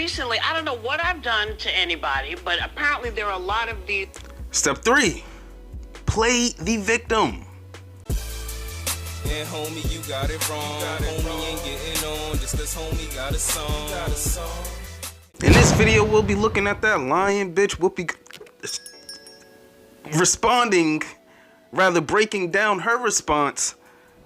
recently. I don't know what I've done to anybody, but apparently there are a lot of these. Step 3, play the victim. Yeah, homie, you got it wrong. Homie ain't getting on just 'cause homie got a song. In this video, we'll be looking at that lying bitch Whoopi responding, rather breaking down her response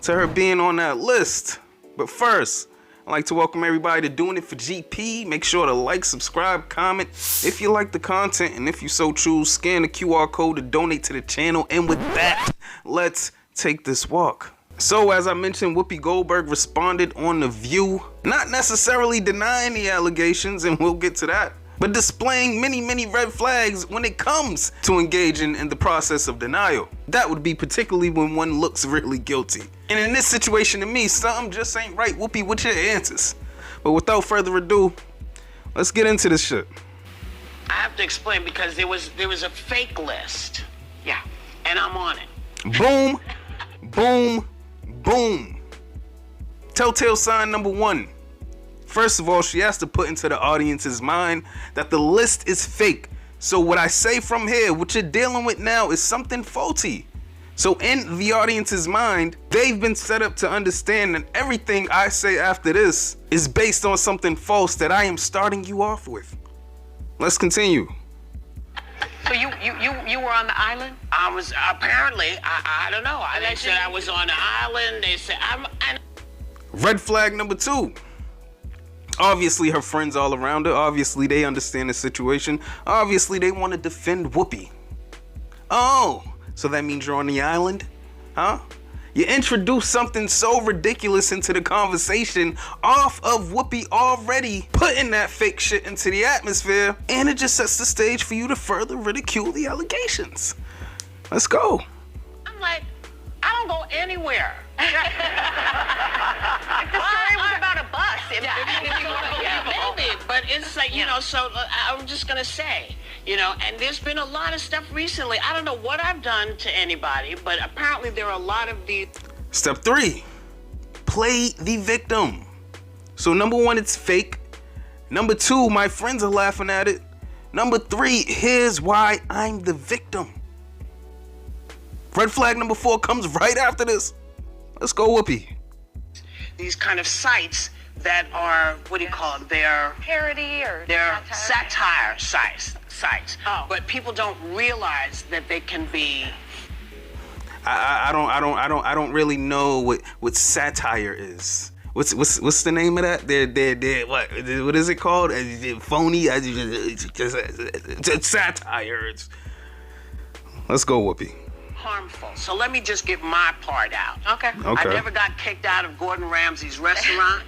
to her being on that list. But first, I'd like to welcome everybody to Doing It for GP. Make sure to like, subscribe, comment if you like the content, and if you so choose, scan the QR code to donate to the channel. And with that, let's take this walk. So as I mentioned, Whoopi Goldberg responded on The View, not necessarily denying the allegations, and we'll get to that, but displaying many red flags when it comes to engaging in the process of denial. That would be particularly when one looks really guilty. And in this situation, to me, something just ain't right. Whoopi, with your answers. But without further ado, let's get into this shit. I have to explain because there was a fake list. Yeah, and I'm on it. Boom, boom, boom. Telltale sign number 1. First of all, she has to put into the audience's mind that the list is fake. So what I say from here, what you're dealing with now, is something faulty. So in the audience's mind, they've been set up to understand that everything I say after this is based on something false that I am starting you off with. Let's continue. So you were on the island? I was apparently. I don't know. They said I was on the island. They said I'm. Red flag number 2. Obviously, her friends all around her. Obviously, they understand the situation. Obviously, they want to defend Whoopi. Oh, so that means you're on the island? Huh? You introduce something so ridiculous into the conversation off of Whoopi already putting that fake shit into the atmosphere, and it just sets the stage for you to further ridicule the allegations. Let's go. I'm like, I don't go anywhere. The story was about a bus. Maybe, but it's like, you know, so I'm just going to say, you know, and there's been a lot of stuff recently. I don't know what I've done to anybody, but apparently there are a lot of these. Step 3, play the victim. So number 1, it's fake. Number 2, my friends are laughing at it. Number 3, here's why I'm the victim. Red flag number 4 comes right after this. Let's go, Whoopi. These kind of sites that are, what do you call them? They're Parody or they're satire? satire sites. Oh. But people don't realize that they can be. I don't really know what satire is. What's the name of that? They're what is it called? Phony. It's satire. Let's go, Whoopi. Harmful. So let me just get my part out. Okay. I never got kicked out of Gordon Ramsay's restaurant.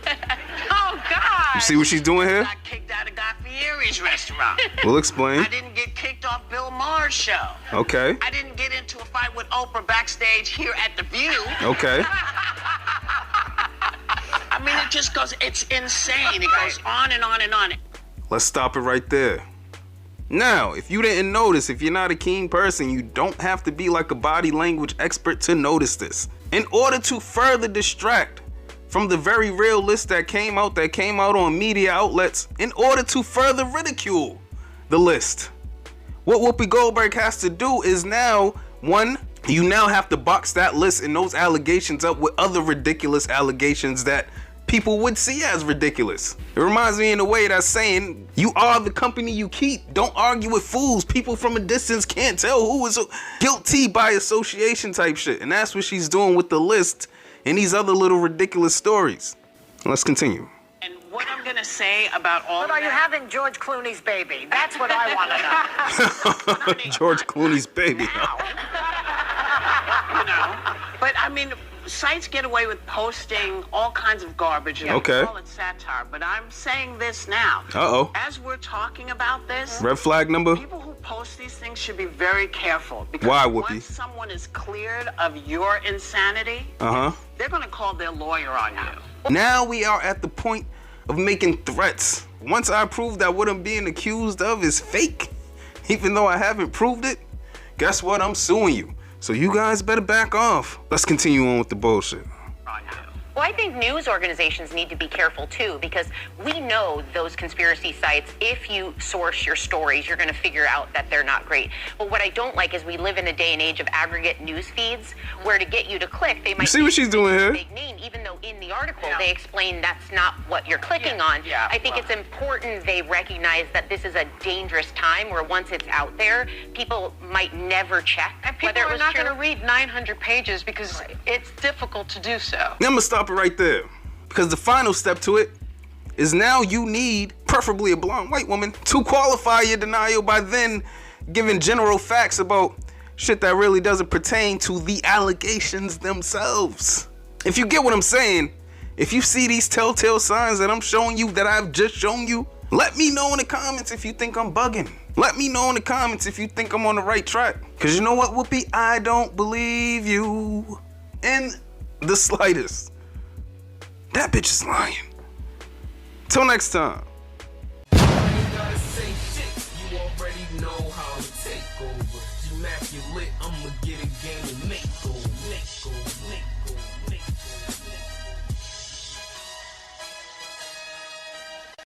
Oh, God. You see what she's doing here? I got kicked out of Guy Fieri's restaurant. We'll explain. I didn't get kicked off Bill Maher's show. Okay. I didn't get into a fight with Oprah backstage here at The View. Okay. I mean, it just goes, it's insane. It goes on and on and on. Let's stop it right there. Now, if you didn't notice, if you're not a keen person, you don't have to be like a body language expert to notice this. In order to further distract from the very real list that came out on media outlets, in order to further ridicule the list, what Whoopi Goldberg has to do is now, 1, you now have to box that list and those allegations up with other ridiculous allegations that people would see as ridiculous. It reminds me in a way that's saying, you are the company you keep. Don't argue with fools. People from a distance can't tell who is guilty by association type shit. And that's what she's doing with the list and these other little ridiculous stories. Let's continue. And what I'm going to say about all But of are you that, having George Clooney's baby? That's what I want to know. George Clooney's baby. you know, but I mean, sites get away with posting all kinds of garbage. And Okay. they call it satire, but I'm saying this now. Uh-oh. As we're talking about this, Red flag number. people who post these things should be very careful. Because Why, Whoopi? once someone is cleared of your insanity, they're going to call their lawyer on you. Now we are at the point of making threats. Once I prove that what I'm being accused of is fake, even though I haven't proved it, guess what? I'm suing you. So you guys better back off. Let's continue on with the bullshit. Well, I think news organizations need to be careful too, because we know those conspiracy sites, if you source your stories, you're going to figure out that they're not great. But what I don't like is we live in a day and age of aggregate news feeds where to get you to click, they might see what she's doing here? Fake name, even though in the article they explain that's not what you're clicking on. I think it's important they recognize that this is a dangerous time where once it's out there, people might never check and people whether it are was not true. going to read 900 pages because it's difficult to do so. I'm gonna stop it right there, because the final step to it is now you need preferably a blonde white woman to qualify your denial by then giving general facts about shit that really doesn't pertain to the allegations themselves. If you get what I'm saying, if you see these telltale signs that I'm showing you, that I've just shown you, let me know in the comments if you think I'm bugging. Let me know in the comments if you think I'm on the right track. Because you know what, Whoopi? I don't believe you in the slightest. That bitch is lying. Till next time. You gotta say shit, you already know how to take over. Immaculate, I'ma get a game and make over.